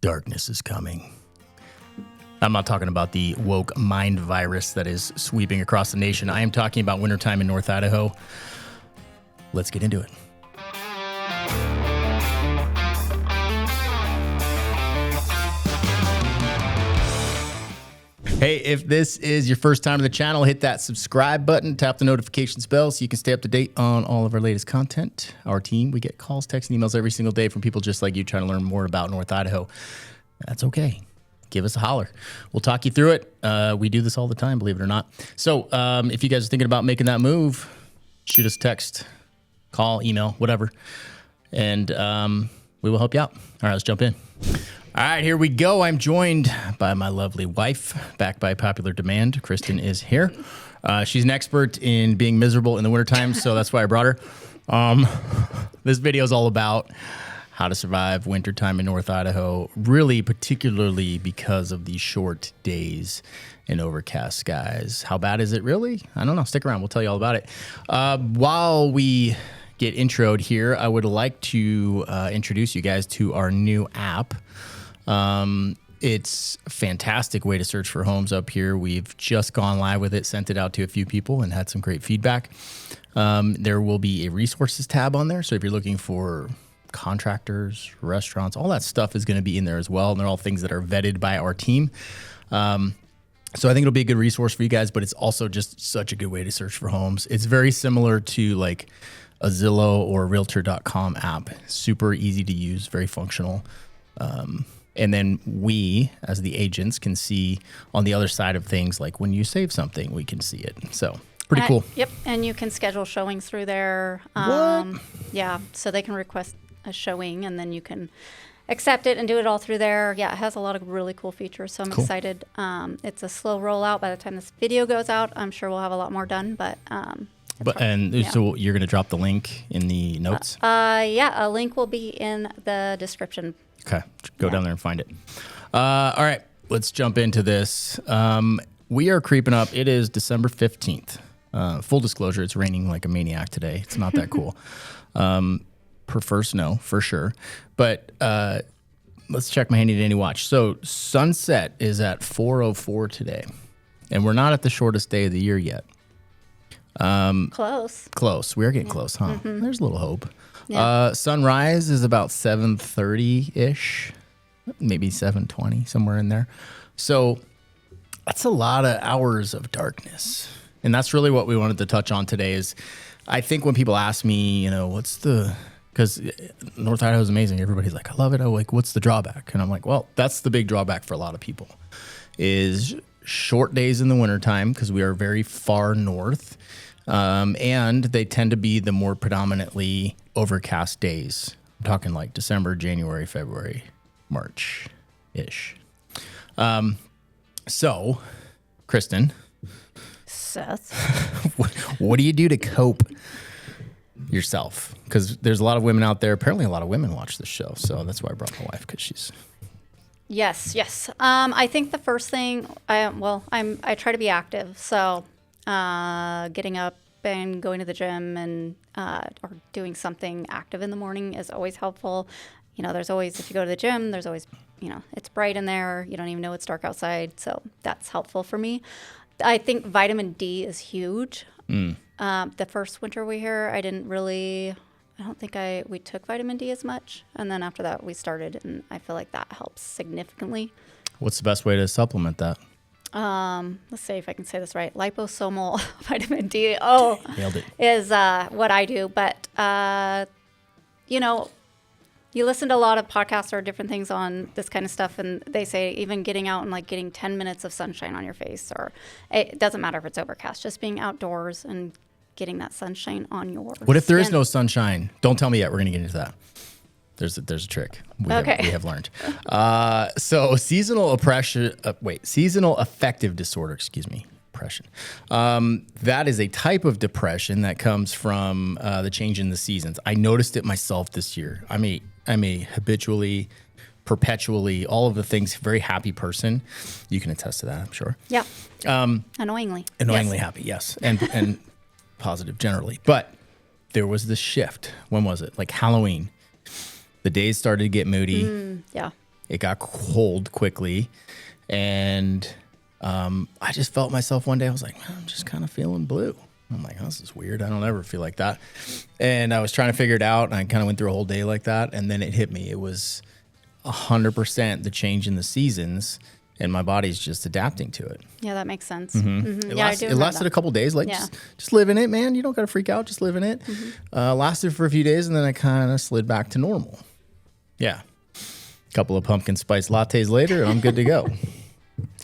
Darkness is coming. I'm not talking about the woke mind virus that is sweeping across the nation. I am talking about wintertime in North Idaho. Let's get into it. Hey, if this is your first time to the channel, hit that subscribe button, tap the notifications bell so you can stay up to date on all of our latest content. Our team, we get calls, texts, and emails every single day from people just like you trying to learn more about North Idaho. That's okay. Give us a holler. We'll talk you through it. We do this all the time, believe it or not. So if you guys are thinking about making that move, shoot us a text, call, email, whatever, and we will help you out. All right, let's jump in. All right, here we go. I'm joined by my lovely wife, back by popular demand. Kristen is here. She's an expert in being miserable in the wintertime, so that's why I brought her. This video is all about how to survive wintertime in North Idaho, really particularly because of these short days and overcast skies. How bad is it really? I don't know. Stick around. We'll tell you all about it. While we get introed here, I would like to introduce you guys to our new app. It's a fantastic way to search for homes up here. We've just gone live with it, sent it out to a few people and had some great feedback. There will be a resources tab on there. So if you're looking for contractors, restaurants, all that stuff is going to be in there as well. And they're all things that are vetted by our team. So I think it'll be a good resource for you guys, but it's also just such a good way to search for homes. It's very similar to like a Zillow or Realtor.com app. Super easy to use, very functional. And then we, as the agents, can see on the other side of things, like when you save something, we can see it. So pretty cool. Yep, and you can schedule showings through there. What? Yeah, so they can request a showing, and then you can accept it and do it all through there. Yeah, it has a lot of really cool features, so I'm excited. It's a slow rollout. By the time this video goes out, I'm sure we'll have a lot more done, but... So you're going to drop the link in the notes? Yeah, a link will be in the description. Okay, go down there and find it. All right, let's jump into this. We are creeping up. It is December 15th. Full disclosure, it's raining like a maniac today. It's not that cool. Prefer snow, for sure. But let's check my handy-dandy watch. So sunset is at 4:04 today, and we're not at the shortest day of the year yet. Close. We're getting close, huh? Mm-hmm. There's a little hope. Yeah. Sunrise is about 7:30-ish, maybe 7:20, somewhere in there. So that's a lot of hours of darkness. And that's really what we wanted to touch on today is I think when people ask me, because North Idaho is amazing. Everybody's like, I love it. I'm like, what's the drawback? And I'm like, well, that's the big drawback for a lot of people is short days in the wintertime because we are very far north. And they tend to be the more predominantly overcast days. I'm talking like December, January, February, March-ish. So, Kristen. Seth. What do you do to cope yourself? Because there's a lot of women out there. Apparently a lot of women watch this show. So that's why I brought my wife, because she's... Yes. I think the first thing, I try to be active. So getting up and going to the gym and or doing something active in the morning is always helpful. There's always, if you go to the gym, there's always, it's bright in there. You don't even know it's dark outside. So that's helpful for me. I think vitamin D is huge. The first winter we here, I don't think we took vitamin D as much. And then after that, we started, and I feel like that helps significantly. What's the best way to supplement that? Let's see if I can say this right. Liposomal vitamin D. Oh, nailed it. Is what I do. But, you listen to a lot of podcasts or different things on this kind of stuff, and they say even getting out and like getting 10 minutes of sunshine on your face, or it doesn't matter if it's overcast, just being outdoors and getting that sunshine on your What if there is no sunshine? Don't tell me yet. We're going to get into that. There's a trick we have learned. So seasonal affective disorder, depression. That is a type of depression that comes from the change in the seasons. I noticed it myself this year. I'm a habitually, perpetually, all of the things, very happy person. You can attest to that, I'm sure. Yeah. Annoyingly happy, yes. And positive generally. But there was this shift. When was it? Like Halloween. The days started to get moody. Yeah. It got cold quickly. And I just felt myself one day. I was like, man, I'm just kind of feeling blue. I'm like, oh, this is weird. I don't ever feel like that. And I was trying to figure it out. And I kind of went through a whole day like that. And then it hit me. It was 100% the change in the seasons. And my body's just adapting to it. Yeah, that makes sense. It, Yeah, it lasted a couple days. Like, just live in it, man. You don't got to freak out. Just live in it. Lasted for a few days. And then I kind of slid back to normal. Yeah. A couple of pumpkin spice lattes later, and I'm good to go.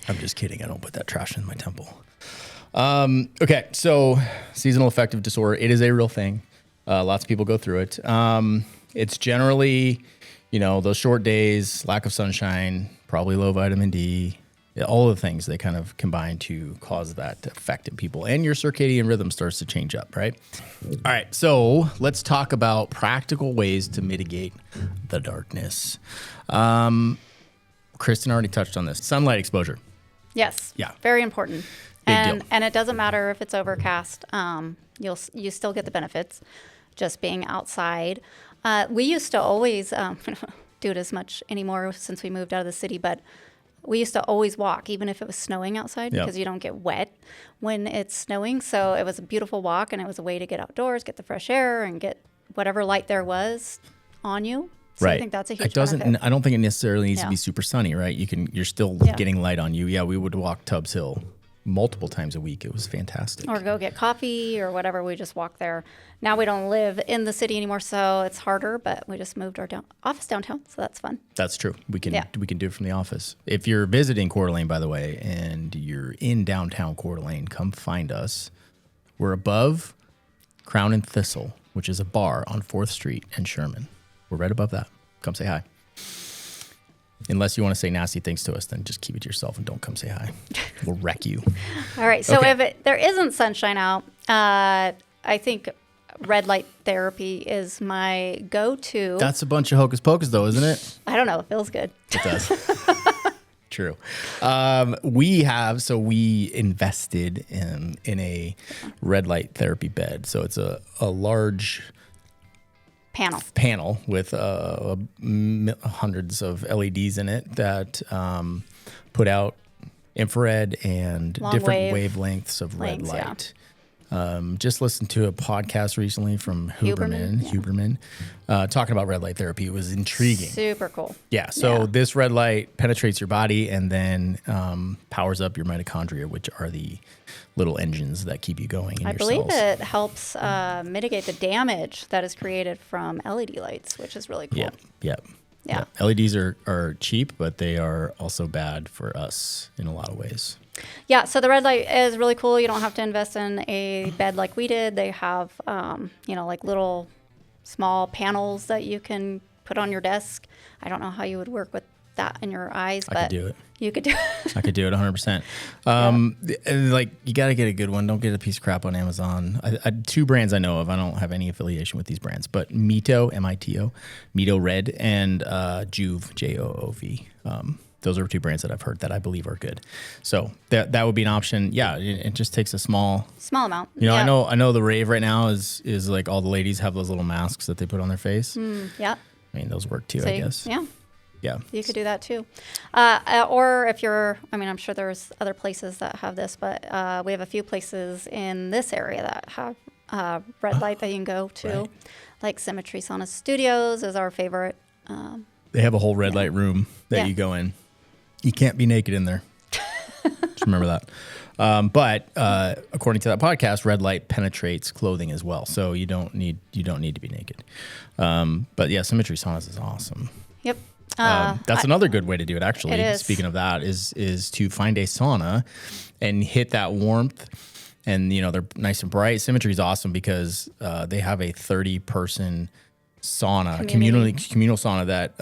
I'm just kidding. I don't put that trash in my temple. Okay, so seasonal affective disorder, it is a real thing. Lots of people go through it. It's generally, those short days, lack of sunshine, probably low vitamin D, all the things they kind of combine to cause that effect in people. And your circadian rhythm starts to change up, right? All right, so let's talk about practical ways to mitigate the darkness. Kristen already touched on this. Sunlight exposure. Yes. Yeah. Very important. Big deal. And it doesn't matter if it's overcast. You still get the benefits just being outside. We used to always do it as much anymore since we moved out of the city, but we used to always walk, even if it was snowing outside, because you don't get wet when it's snowing. So it was a beautiful walk, and it was a way to get outdoors, get the fresh air, and get whatever light there was on you. So right. I think that's a huge benefit. I don't think it necessarily needs to be super sunny, right? You're still getting light on you. Yeah, we would walk Tubbs Hill multiple times a week. It was fantastic. Or go get coffee or whatever. We just walk there. Now we don't live in the city anymore, so it's harder, but we just moved our office downtown, so that's fun. That's true. We can do it from the office. If you're visiting Coeur d'Alene, by the way, and you're in downtown Coeur d'Alene, come find us. We're above Crown and Thistle, which is a bar on 4th Street and Sherman. We're right above that. Come say hi. Unless you want to say nasty things to us, then just keep it to yourself and don't come say hi. We'll wreck you. All right. So if there isn't sunshine out, I think red light therapy is my go-to. That's a bunch of hocus pocus, though, isn't it? I don't know. It feels good. It does. True. We invested in a red light therapy bed. So it's a large panel with hundreds of LEDs in it that put out infrared and different wavelengths of red light. Just listened to a podcast recently from Huberman, talking about red light therapy. It was intriguing. Super cool. Yeah. So this red light penetrates your body and then powers up your mitochondria, which are the little engines that keep you going in your cells. I believe it helps mitigate the damage that is created from LED lights, which is really cool. Yeah. LEDs are cheap, but they are also bad for us in a lot of ways. Yeah, so the red light is really cool. You don't have to invest in a bed like we did. They have, like little small panels that you can put on your desk. I don't know how you would work with that in your eyes, but I could do it. You could do it. I could do it 100%. You got to get a good one. Don't get a piece of crap on Amazon. Two brands I know of. I don't have any affiliation with these brands, but Mito, M-I-T-O, Mito Red, and Joov, J-O-O-V. Those are two brands that I've heard that I believe are good. So that would be an option. Yeah, it just takes a small amount. I know the rave right now is like all the ladies have those little masks that they put on their face. Yeah. I mean, those work too, I guess. Yeah. Yeah. You could do that too. Or if I'm sure there's other places that have this, but we have a few places in this area that have red light that you can go to. Right. Like Symmetry Sauna Studios is our favorite. They have a whole red light room that you go in. You can't be naked in there. Just remember that. But according to that podcast, red light penetrates clothing as well, so you don't need to be naked. But yeah, Symmetry Saunas is awesome. Yep. That's another good way to do it, actually. It is. Speaking of that, is to find a sauna and hit that warmth. And, they're nice and bright. Symmetry is awesome because they have a 30-person sauna, communal sauna that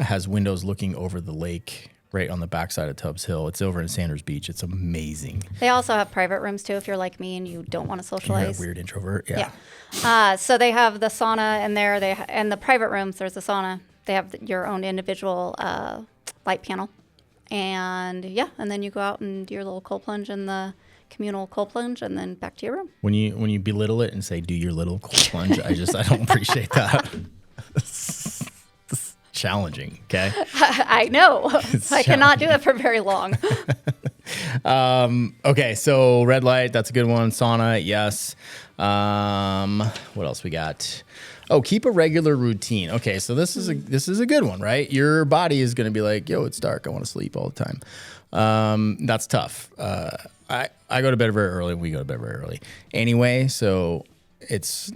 has windows looking over the lake right on the backside of Tubbs Hill. It's over in Sanders Beach. It's amazing. They also have private rooms, too, if you're like me and you don't want to socialize. You're a weird introvert. Yeah. So they have the sauna in there. And the private rooms, there's a sauna. They have your own individual light panel. And then you go out and do your little cold plunge in the communal cold plunge and then back to your room. When you belittle it and say, do your little cold plunge, I don't appreciate that. challenging. Okay. I know. I cannot do it for very long. Okay. So red light, that's a good one. Sauna. Yes. What else we got? Oh, keep a regular routine. Okay, so this is a good one, right? Your body is going to be like, yo, it's dark. I want to sleep all the time. That's tough. I go to bed very early. We go to bed very early anyway. So it's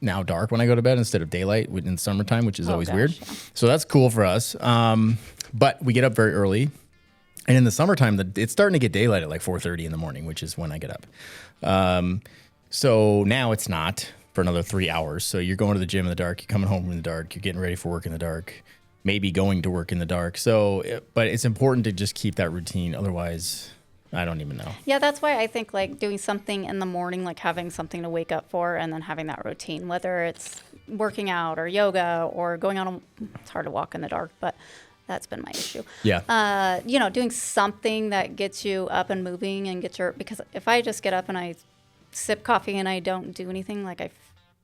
now dark when I go to bed instead of daylight in summertime, which is always weird. Yeah. So that's cool for us. But we get up very early. And in the summertime, it's starting to get daylight at like 4:30 in the morning, which is when I get up. So now it's not for another 3 hours. So you're going to the gym in the dark, you're coming home in the dark, you're getting ready for work in the dark, maybe going to work in the dark. But it's important to just keep that routine. Otherwise, I don't even know. Yeah, that's why I think like doing something in the morning, like having something to wake up for and then having that routine, whether it's working out or yoga or going on it's hard to walk in the dark, but that's been my issue. Yeah. Doing something that gets you up and moving and because if I just get up and I sip coffee and I don't do anything,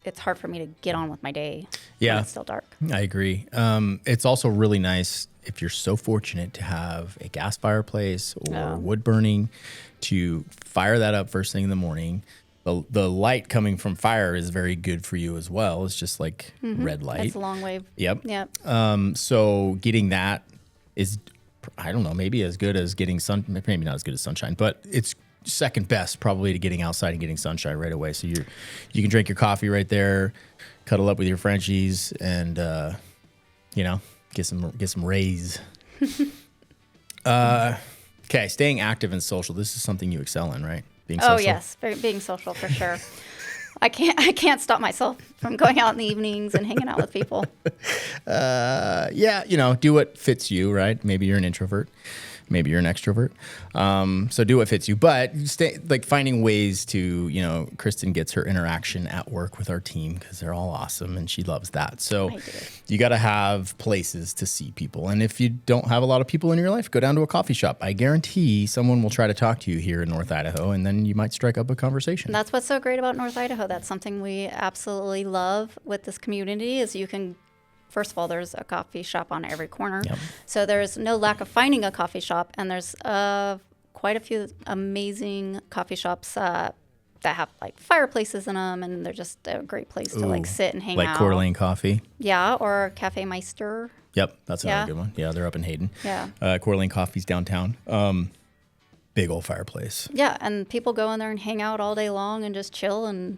it's hard for me to get on with my day. Yeah, when it's still dark. I agree. It's also really nice if you're so fortunate to have a gas fireplace or wood burning to fire that up first thing in the morning. The light coming from fire is very good for you as well. It's just like red light. It's a long wave. Yep. Yep. So getting that is, I don't know, maybe as good as getting maybe not as good as sunshine, but it's second best probably to getting outside and getting sunshine right away. So you can drink your coffee right there, cuddle up with your Frenchies, and get some rays. Okay, staying active and social. This is something you excel in, right? Being social. Oh yes, being social for sure. I can't stop myself from going out in the evenings and hanging out with people. Do what fits you, right? Maybe you're an introvert. Maybe you're an extrovert. So do what fits you, but finding ways to, Kristen gets her interaction at work with our team because they're all awesome and she loves that. So you got to have places to see people. And if you don't have a lot of people in your life, go down to a coffee shop. I guarantee someone will try to talk to you here in North Idaho and then you might strike up a conversation. And that's what's so great about North Idaho. That's something we absolutely love with this community is you can first of all, there's a coffee shop on every corner. Yep. So there's no lack of finding a coffee shop. And there's quite a few amazing coffee shops that have like fireplaces in them. And they're just a great place to sit and hang out. Like Coeur Coffee? Yeah, or Cafe Meister. Yep, that's another good one. Yeah, they're up in Hayden. Yeah. Coeur Coffee's downtown. Big old fireplace. Yeah, and people go in there and hang out all day long and just chill. And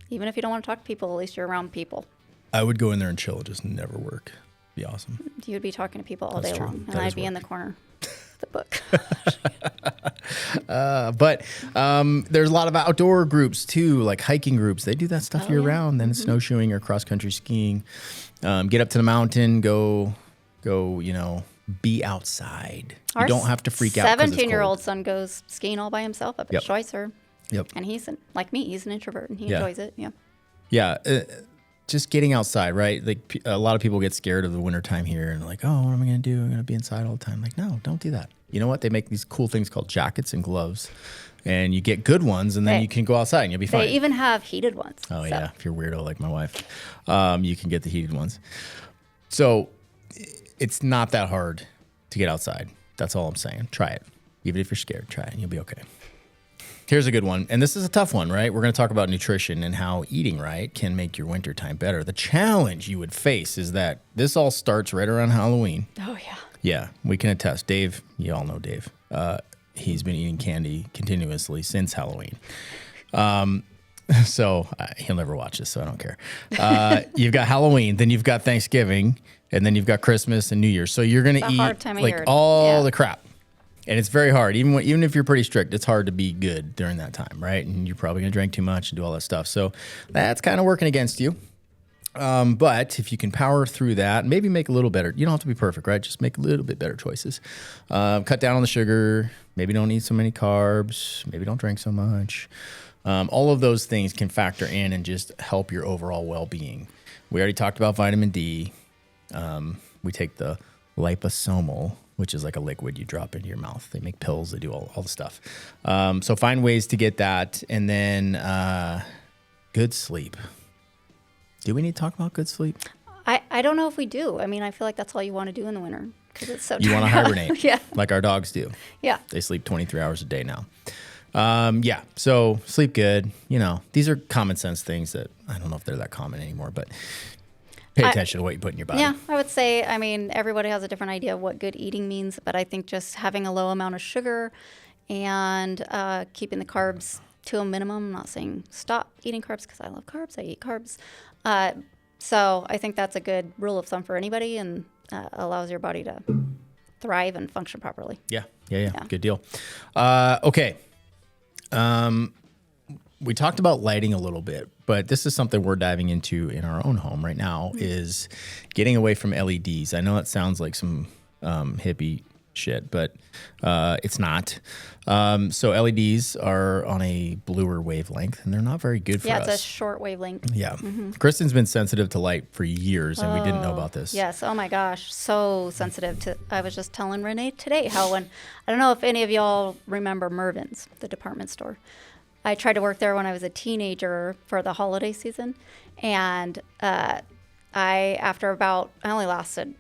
even if you don't want to talk to people, at least you're around people. I would go in there and chill, just never work. Be awesome. You would be talking to people all day long, and I'd be in the corner with the book. But there's a lot of outdoor groups too, like hiking groups. They do that stuff year round. Then snowshoeing or cross country skiing. Get up to the mountain, go. Be outside. You don't have to freak out. 17-year-old son goes skiing all by himself up at Schweitzer. Yep. And he's like me. He's an introvert, and he enjoys it. Yeah. Yeah. Just getting outside, right? Like a lot of people get scared of the wintertime here and like, oh, what am I going to do? I'm going to be inside all the time. Like, no, don't do that. You know what? They make these cool things called jackets and gloves and you get good ones and then you can go outside and you'll be fine. They even have heated ones. Oh, yeah. If you're weirdo like my wife, you can get the heated ones. So it's not that hard to get outside. That's all I'm saying. Try it. Even if you're scared, try it and you'll be okay. Here's a good one. And this is a tough one, right? We're going to talk about nutrition and how eating right can make your wintertime better. The challenge you would face is that this all starts right around Halloween. Oh, yeah. Yeah, we can attest. Dave, you all know Dave. He's been eating candy continuously since Halloween. So he'll never watch this, so I don't care. You've got Halloween, then you've got Thanksgiving, and then you've got Christmas and New Year's. So you're going to eat like all the crap. And it's very hard. Even if you're pretty strict, it's hard to be good during that time, right? And you're probably going to drink too much and do all that stuff. So that's kind of working against you. But if you can power through that, maybe make a little better. You don't have to be perfect, right? Just make a little bit better choices. Cut down on the sugar. Maybe don't eat so many carbs. Maybe don't drink so much. All of those things can factor in and just help your overall well-being. We already talked about vitamin D. We take the liposomal, which is like a liquid you drop into your mouth. They make pills. They do all the stuff. So find ways to get that. And then good sleep. Do we need to talk about good sleep? I don't know if we do. I mean, I feel like that's all you want to do in the winter because it's so You want to hibernate. Yeah. Like our dogs do. Yeah. They sleep 23 hours a day now. Yeah. So sleep good. You know, these are common sense things that I don't know if they're that common anymore, but pay attention to what you put in your body. Yeah, I would say, I mean, everybody has a different idea of what good eating means, but I think just having a low amount of sugar and keeping the carbs to a minimum. I'm not saying stop eating carbs because I love carbs. I eat carbs. So I think that's a good rule of thumb for anybody and allows your body to thrive and function properly. Yeah. Good deal. Okay. We talked about lighting a little bit, but this is something we're diving into in our own home right now is getting away from LEDs. I know it sounds like some hippie shit, but it's not. So LEDs are on a bluer wavelength, and they're not very good for us. Yeah, it's a short wavelength. Yeah. Kristen's been sensitive to light for years, and we didn't know about this. Yes. Oh my gosh. So sensitive to, I was just telling Renee today how when, I don't know if any of y'all remember Mervyn's, the department store. I tried to work there when I was a teenager for the holiday season. And I only lasted,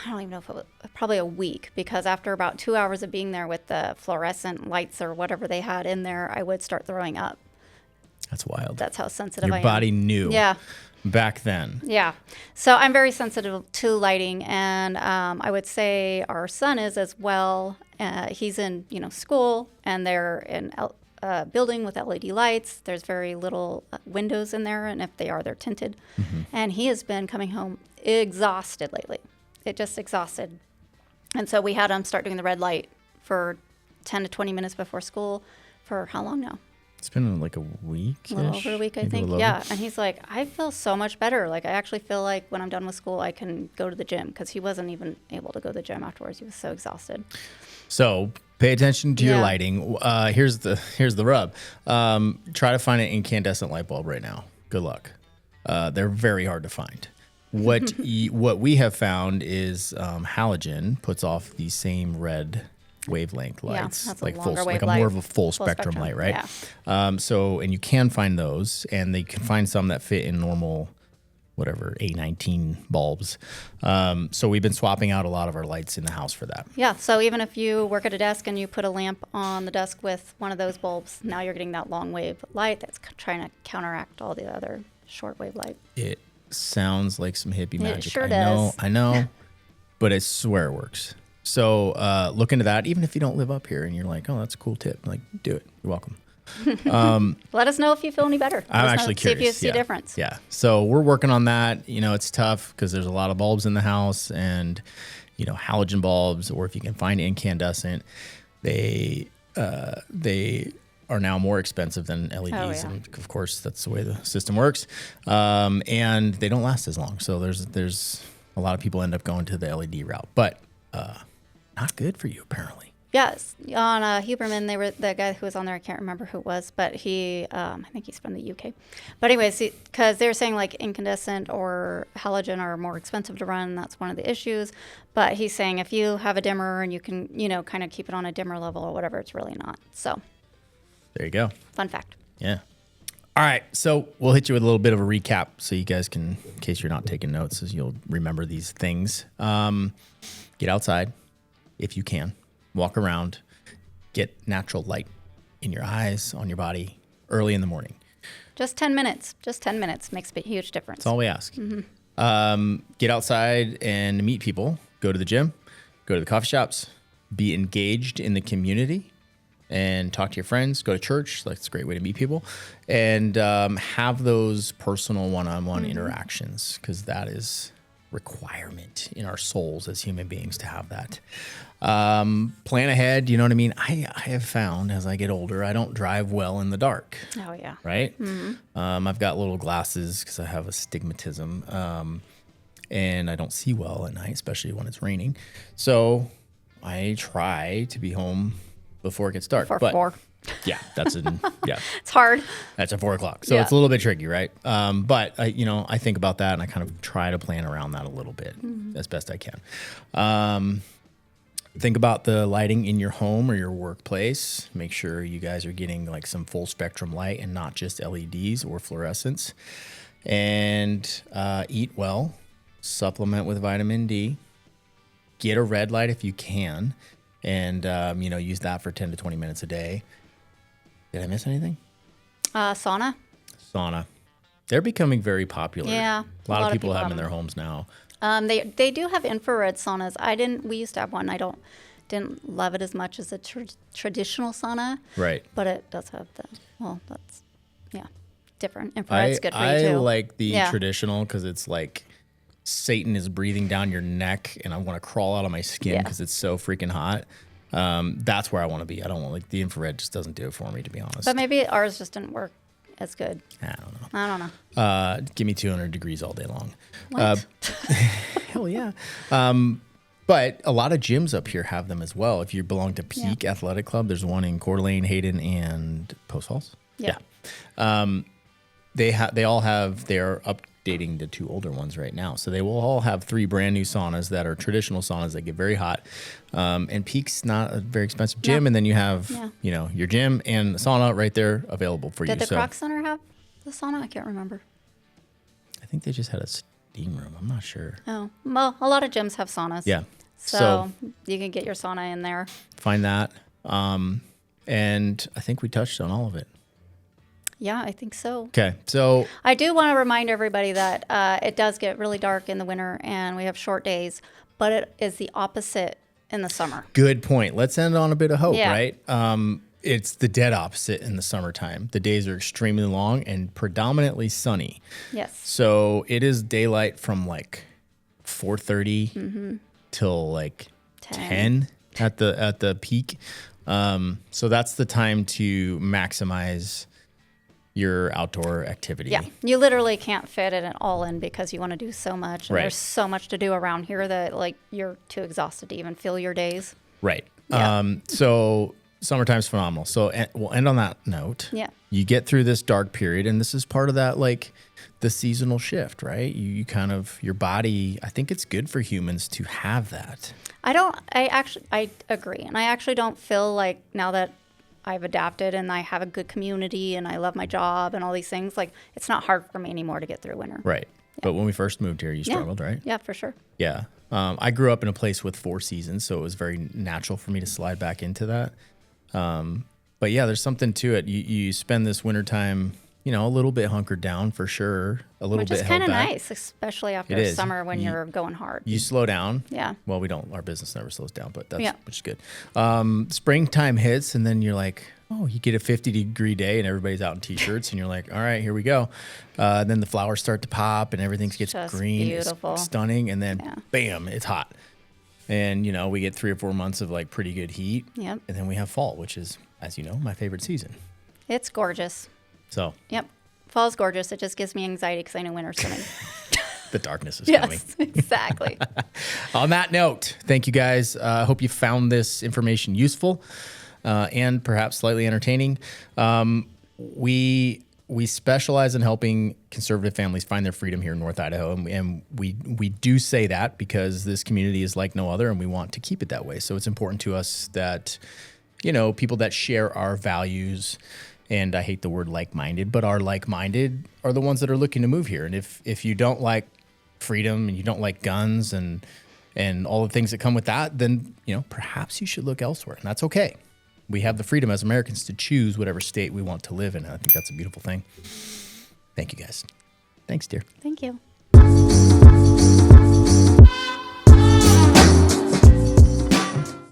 I don't even know if it was probably a week, because after about 2 hours of being there with the fluorescent lights or whatever they had in there, I would start throwing up. That's wild. That's how sensitive Your I am. body knew. Yeah. Back then. Yeah. So I'm very sensitive to lighting, and I would say our son is as well. He's in, school, and they're in a building with LED lights. There's very little windows in there, and if they are, they're tinted. And he has been coming home exhausted lately. It just exhausted. And so we had him start doing the red light for 10 to 20 minutes before school for how long now? It's been like a week. A little over a week, I think. Yeah. And he's like, I feel so much better. Like, I actually feel like when I'm done with school, I can go to the gym, because he wasn't even able to go to the gym afterwards. He was so exhausted. So pay attention to your lighting. Here's the rub. Try to find an incandescent light bulb right now. Good luck. They're very hard to find. What we have found is halogen puts off the same red wavelength lights, that's like a longer like a wave more light. of a full spectrum light, right? Yeah. And you can find those, and they can find some that fit in normal, whatever, A19 bulbs. So we've been swapping out a lot of our lights in the house for that. Yeah. So even if you work at a desk and you put a lamp on the desk with one of those bulbs, now you're getting that long wave light that's trying to counteract all the other short wave light. It sounds like some hippie magic. It sure does. I know, but I swear it works. So look into that. Even if you don't live up here and you're like, oh, that's a cool tip, like, do it. You're welcome. Let us know if you feel any better. I'm actually curious. See if you see a difference. Yeah. So we're working on that. It's tough because there's a lot of bulbs in the house, and halogen bulbs, or if you can find incandescent, they are now more expensive than LEDs. Oh, yeah. And of course, that's the way the system works. And they don't last as long. So there's a lot of people end up going to the LED route, but not good for you apparently. Yes, on Huberman, they were the guy who was on there. I can't remember who it was, but he, I think he's from the UK. But anyways, because they were saying like incandescent or halogen are more expensive to run, and that's one of the issues. But he's saying if you have a dimmer and you can, kind of keep it on a dimmer level or whatever, it's really not. So there you go. Fun fact. Yeah. All right, so we'll hit you with a little bit of a recap so you guys can, in case you're not taking notes, as you'll remember these things. Get outside if you can. Walk around. Get natural light in your eyes, on your body, early in the morning. Just 10 minutes. Just 10 minutes makes a huge difference. That's all we ask. Get outside and meet people. Go to the gym. Go to the coffee shops. Be engaged in the community. And talk to your friends, go to church. That's a great way to meet people. And have those personal one-on-one interactions, because that is requirement in our souls as human beings to have that. Plan ahead, you know what I mean? I have found as I get older, I don't drive well in the dark. Oh, yeah. Right? I've got little glasses because I have astigmatism. And I don't see well at night, especially when it's raining. So I try to be home before it gets dark. Before 4. Yeah, It's hard. That's at 4 o'clock. So it's a little bit tricky, right? But I think about that, and I kind of try to plan around that a little bit as best I can. Think about the lighting in your home or your workplace. Make sure you guys are getting like some full spectrum light and not just LEDs or fluorescents. And eat well. supplement with vitamin D, get a red light if you can, and, use that for 10 to 20 minutes a day. Did I miss anything? Sauna. Sauna. They're becoming very popular. Yeah. A lot of people have them in their homes now. They do have infrared saunas. We used to have one. Didn't love it as much as a traditional sauna. Right. But it does have different. Infrared's good for you too. I like the traditional because it's like Satan is breathing down your neck and I want to crawl out of my skin because it's so freaking hot. That's where I want to be. I don't want the infrared just doesn't do it for me, to be honest. But maybe ours just didn't work as good. I don't know. Give me 200 degrees all day long. What? Hell yeah. But a lot of gyms up here have them as well. If you belong to Peak Athletic Club, there's one in Coeur d'Alene, Hayden, and Post Falls. Yeah. They're updating the 2 older ones right now. So they will all have 3 brand new saunas that are traditional saunas that get very hot. And Peak's not a very expensive gym. And then you have, your gym and the sauna right there available for you. Did the Croc Center have the sauna? I can't remember. I think they just had a steam room. I'm not sure. Oh, well, a lot of gyms have saunas. Yeah. So you can get your sauna in there. Find that. And I think we touched on all of it. Yeah, I think so. Okay, so I do want to remind everybody that it does get really dark in the winter and we have short days, but it is the opposite in the summer. Good point. Let's end on a bit of hope, right? It's the dead opposite in the summertime. The days are extremely long and predominantly sunny. Yes. So it is daylight from like 4:30 till like 10 at the peak. So that's the time to maximize your outdoor activity. Yeah, you literally can't fit it all in because you want to do so much. And there's so much to do around here that like you're too exhausted to even fill your days. Right. Yeah. So summertime's phenomenal. So we'll end on that note. Yeah. You get through this dark period, and this is part of that, like the seasonal shift, right? You kind of, your body, I think it's good for humans to have that. I agree. And I actually don't feel like now that I've adapted and I have a good community and I love my job and all these things, like it's not hard for me anymore to get through winter. Right. Yeah. But when we first moved here, you struggled, right? Yeah, for sure. Yeah. I grew up in a place with 4 seasons, so it was very natural for me to slide back into that. But yeah, there's something to it. You spend this wintertime, a little bit hunkered down for sure, a little bit held back. Which is kind of nice, especially after summer when you're going hard. You slow down. Yeah. Well, we don't. Our business never slows down, but which is good. Springtime hits, and then you're like, oh, you get a 50-degree day, and everybody's out in t-shirts, and you're like, all right, here we go. Then the flowers start to pop, and everything gets just green. Beautiful. It's stunning, and then bam, it's hot. And we get 3 or 4 months of like pretty good heat. Yep. And then we have fall, which is, as you know, my favorite season. It's gorgeous. So. Yep. Fall's gorgeous. It just gives me anxiety because I know winter's coming. The darkness is coming. Yes, exactly. On that note, thank you guys. I hope you found this information useful and perhaps slightly entertaining. We specialize in helping conservative families find their freedom here in North Idaho, and we do say that because this community is like no other, and we want to keep it that way. So it's important to us that people that share our values. And I hate the word like-minded, but our like-minded are the ones that are looking to move here. And if you don't like freedom and you don't like guns and all the things that come with that, then, perhaps you should look elsewhere. And that's okay. We have the freedom as Americans to choose whatever state we want to live in. And I think that's a beautiful thing. Thank you, guys. Thanks, dear. Thank you.